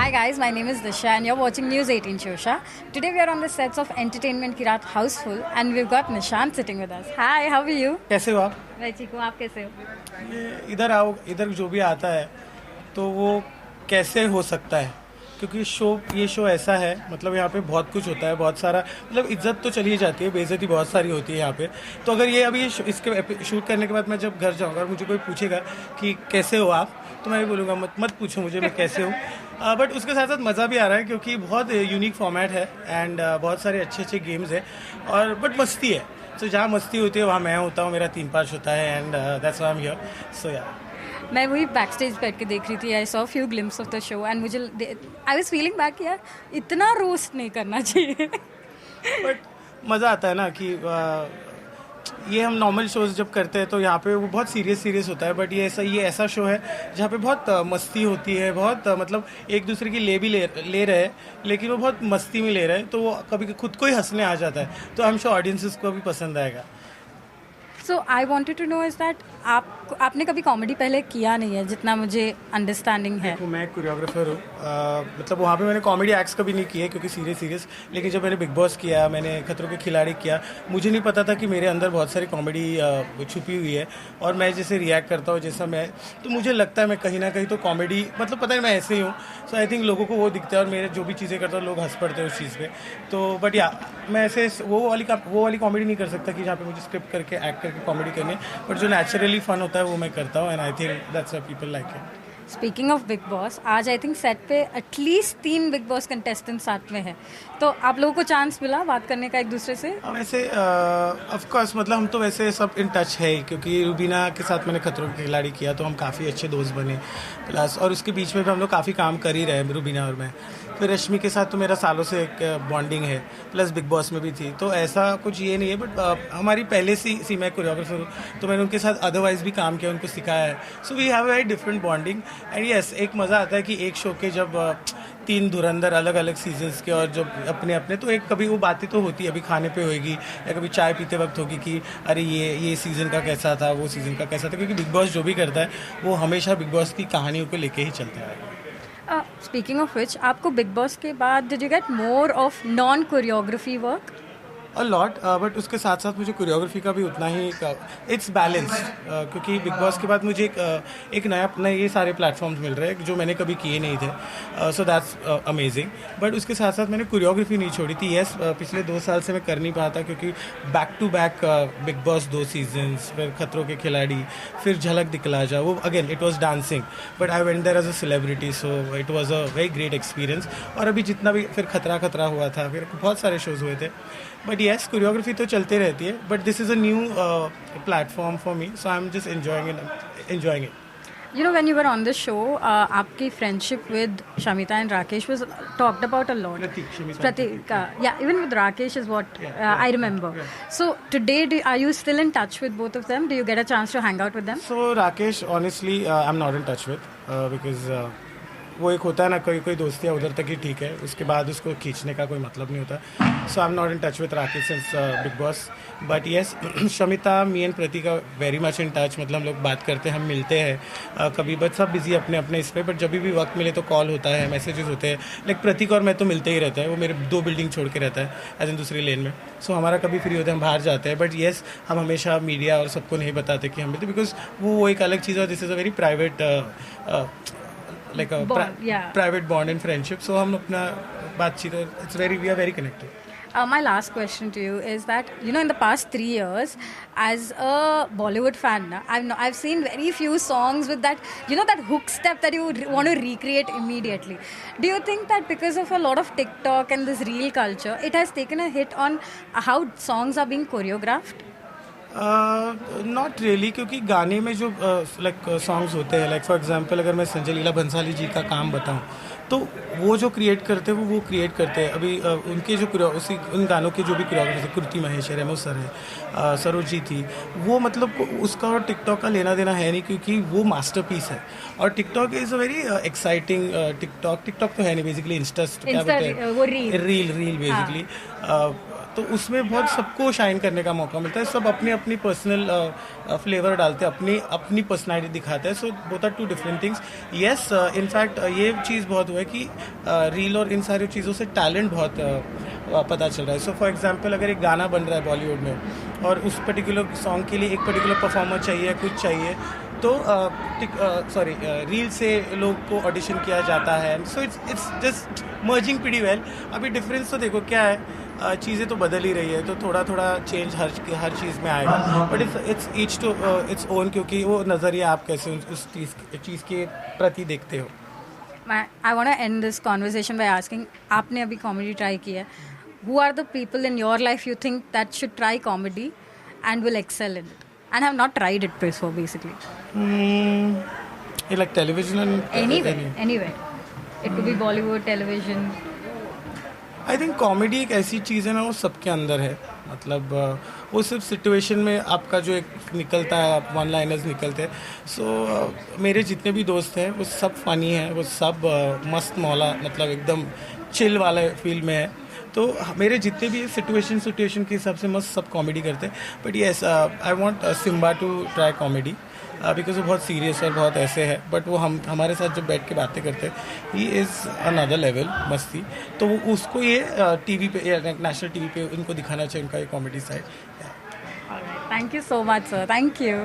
Hi guys, my name is Disha and you're watching News 18 Shosha. Today we are on the sets of Entertainment की रात Houseful and we've got Nishant sitting with us. Hi, how are you? कैसे हो आप? मैं ठीक हूँ, आप कैसे हो? ये इधर आओ, इधर जो भी आता है तो वो कैसे हो सकता है, क्योंकि ये शो ऐसा है, मतलब यहाँ पे बहुत कुछ होता है, बहुत सारा, मतलब इज्जत तो चली जाती है, बेइज्जती बहुत सारी होती है यहाँ पे। तो अगर ये अभी इसके शूट करने के बाद मैं जब घर जाऊँगा और मुझे कोई पूछेगा कि कैसे हो आप, तो मैं भी बोलूँगा मत पूछो मुझे मैं कैसे हूँ। बट उसके साथ साथ मज़ा भी आ रहा है क्योंकि बहुत यूनिक फॉर्मेट है एंड बहुत सारे अच्छे अच्छे गेम्स है और बट मस्ती है। तो जहाँ मस्ती होती है वहाँ मैं होता हूँ, मेरा 3-5 होता है and that's why I am here. So yeah मैं वही बैक स्टेज बैठ के देख रही थी. I saw few glimpse of the show and मुझे आई वाज फीलिंग बैक यार इतना रोस्ट नहीं करना चाहिए. बट मज़ा आता है ना कि ये हम नॉर्मल शोज जब करते हैं तो यहाँ पे वो बहुत सीरियस होता है, बट ये ऐसा शो है जहाँ पे बहुत मस्ती होती है, बहुत मतलब एक दूसरे की ले रहे हैं, लेकिन वो बहुत मस्ती में ले रहे हैं, तो वो कभी खुद को ही हंसने आ जाता है. तो आई एम श्योर ऑडियंसेस को भी पसंद आएगा. So I wanted to know is that आपने कभी कॉमेडी पहले किया नहीं है जितना मुझे अंडरस्टैंडिंग है. तो मैं कोरियोग्राफर हूँ, मतलब वहाँ पे मैंने कॉमेडी एक्ट्स कभी नहीं किए क्योंकि सीरियस, लेकिन जब मैंने बिग बॉस किया, मैंने खतरों के खिलाड़ी किया, मुझे नहीं पता था कि मेरे अंदर बहुत सारी कॉमेडी छुपी हुई है और मैं जैसे रिएक्ट करता हूँ जैसा मैं, तो मुझे लगता है मैं कहीं ना कहीं तो कॉमेडी, मतलब पता है मैं ऐसे ही हूँ. सो आई थिंक लोगों को वो दिखता है और मेरे जो भी चीज़ें करता हूँ लोग हंस पड़ते हैं उस चीज़ पे. तो बट या मैं ऐसे वो वाली कॉमेडी नहीं कर सकता कि जहाँ पे मुझे स्क्रिप्ट करके एक्ट करके कॉमेडी करनी है, बट जो नेचुरली फन होता है वो मैं करता हूँ and I think that's why people like it. Speaking of big boss, आज आई थिंक सेट पे एटलीस्ट 3 बिग बॉस कंटेस्टेंट साथ में है, तो आप लोगों को चांस मिला बात करने का एक दूसरे से? वैसे ऑफ कोर्स, मतलब हम तो वैसे सब इन टच है क्योंकि रुबीना के साथ मैंने खतरों के खिलाड़ी किया तो हम काफ़ी अच्छे दोस्त बने प्लस, और उसके बीच में भी हम लोग काफ़ी काम कर ही रहे हैं रुबीना और मैं. फिर रश्मि के साथ तो मेरा सालों से एक बॉन्डिंग है, प्लस बिग बॉस में भी थी, तो ऐसा कुछ ये नहीं है. बट हमारी पहले सी मैं कोरियोग्राफर हूँ तो मैंने उनके साथ अदरवाइज भी काम किया, उनको सिखाया है. So we have a very different bonding and yes, एक मज़ा आता है कि एक शो के जब 3 धुरंधर अलग अलग सीजन्स के और जब अपने तो एक कभी वो बातें तो होती है, अभी खाने पे होगी या कभी चाय पीते वक्त होगी कि अरे ये सीज़न का कैसा था, वो सीज़न का कैसा था, क्योंकि बिग बॉस जो भी करता है वो हमेशा बिग बॉस की कहानियों को लेके ही चलता है. स्पीकिंग ऑफ विच, आपको बिग बॉस के बाद did you get more of non choreography work? A lot, but उसके साथ साथ मुझे कोरियोग्राफी का भी उतना ही इट्स बैलेंस्ड, क्योंकि बिग बॉस के बाद मुझे एक नया ये सारे प्लेटफॉर्म्स मिल रहे हैं जो मैंने कभी किए नहीं थे. So that's amazing. बट उसके साथ साथ मैंने कोरियोग्राफी नहीं छोड़ी थी. येस, पिछले 2 साल से मैं कर नहीं पाता क्योंकि back to back Bigg Boss 2 seasons, फिर खतरों के खिलाड़ी, फिर झलक दिखला जा, वो again it was dancing, but I went there as a celebrity, so it was a very great experience. और अभी जितना भी फिर खतरा हुआ था, फिर बहुत सारे शोज हुए थे. बट येस, कोरियोग्राफी तो चलते रहती है, but this is a new platform for me, so I am just enjoying it. You know, when you were on the show, आपकी friendship with Shamita and Rakesh was talked about a lot. Pratik, yeah, even with Rakesh is what I remember. Yeah. So today, are you still in touch with both of them? Do you get a chance to hang out with them? So Rakesh, honestly, I'm not in touch with because वो एक होता है ना, कोई दोस्तियाँ उधर तक ही ठीक है, उसके बाद उसको खींचने का कोई मतलब नहीं होता. So I am not in touch with Rakesh since Bigg Boss. But yes, Shamita, me and Prateek are very much in touch. मतलब हम लोग बात करते हैं, हम मिलते हैं कभी, बट सब बिजी अपने इस पर. बट जब भी वक्त मिले तो कॉल होता है, मैसेजेस होते हैं. लाइक प्रतीक और मैं तो मिलते ही रहते हैं, वो मेरे 2 बिल्डिंग छोड़ के रहता है एज इन दूसरी लेन में. सो हमारा कभी फ्री होता है हम बाहर जाते हैं. बट येस, हम हमेशा मीडिया और सबको नहीं बताते कि हम मिलते, बिकॉज वो एक अलग चीज़ है. This is a very private like a private bond and friendship, so हम अपना बातचीत, we are very connected. My last question to you is that, you know, in the past 3 years, as a Bollywood fan, I've seen very few songs with that, you know, that hook step that you want to recreate immediately. Do you think that because of a lot of TikTok and this reel culture, it has taken a hit on how songs are being choreographed? Not really, क्योंकि गाने में जो like songs होते हैं, like for example अगर मैं संजय लीला भंसाली जी का काम बताऊं तो वो जो क्रिएट करते हैं वो क्रिएट करते हैं. अभी उनके जो उन गानों के जो भी कोरियोग्राफर, कृति महेश है, रेमो सर है, सरोज जी थी, वो मतलब उसका और टिकटॉक का लेना देना है नहीं, क्योंकि वो मास्टरपीस है. और TikTok is a very exciting, TikTok तो है नहीं, बेसिकली इंस्टा क्या बोलते हैं, रील बेसिकली. तो उसमें बहुत सबको शाइन करने का मौका मिलता है. सब अपने अपनी पर्सनल फ्लेवर डालते हैं, अपनी पर्सनैलिटी दिखाते हैं. So both are two different things. Yes, in fact ये चीज़ बहुत हुआ है कि रील और इन सारी चीज़ों से टैलेंट बहुत पता चल रहा है. सो फॉर एग्जांपल अगर एक गाना बन रहा है बॉलीवुड में और उस पर्टिकुलर सॉन्ग के लिए एक पर्टिकुलर परफॉर्मर चाहिए, कुछ चाहिए, तो रील से लोग को ऑडिशन किया जाता है. So it's just merging pretty well. अभी डिफरेंस तो देखो क्या है, चीज़ें तो बदल ही रही है, तो थोड़ा थोड़ा चेंज हर चीज़ में आएगा. But it's each to its own, क्योंकि वो नज़रिया आप कैसे उस चीज़ के प्रति देखते हो. I want to end this conversation by asking, आपने अभी कॉमेडी ट्राई किया है. Who are the people in your life you think that should try comedy and will excel in it and have not tried it before, basically? Like television and anywhere. It could be Bollywood, television. I think comedy एक ऐसी चीज़ है ना, वो सबके अंदर है. मतलब वो सिर्फ सिचुएशन में आपका जो एक निकलता है, आप वन लाइनर्स निकलते हैं. सो मेरे जितने भी दोस्त हैं वो सब फ़नी हैं, वो सब मस्त मौला, मतलब एकदम चिल वाला फील में है. तो मेरे जितने भी सिचुएशन के हिसाब से मस्त सब कॉमेडी करते हैं. But yes, I want Simba to try comedy because वो बहुत सीरियस और बहुत ऐसे है. बट वो हमारे साथ जब बैठ के बातें करते हैं, ही इज़ अनदर लेवल मस्ती. तो वो उसको ये टीवी पे या नेशनल टीवी पे उनको दिखाना चाहिए, उनका ये comedy side. All right. Thank you so much, sir. Thank you.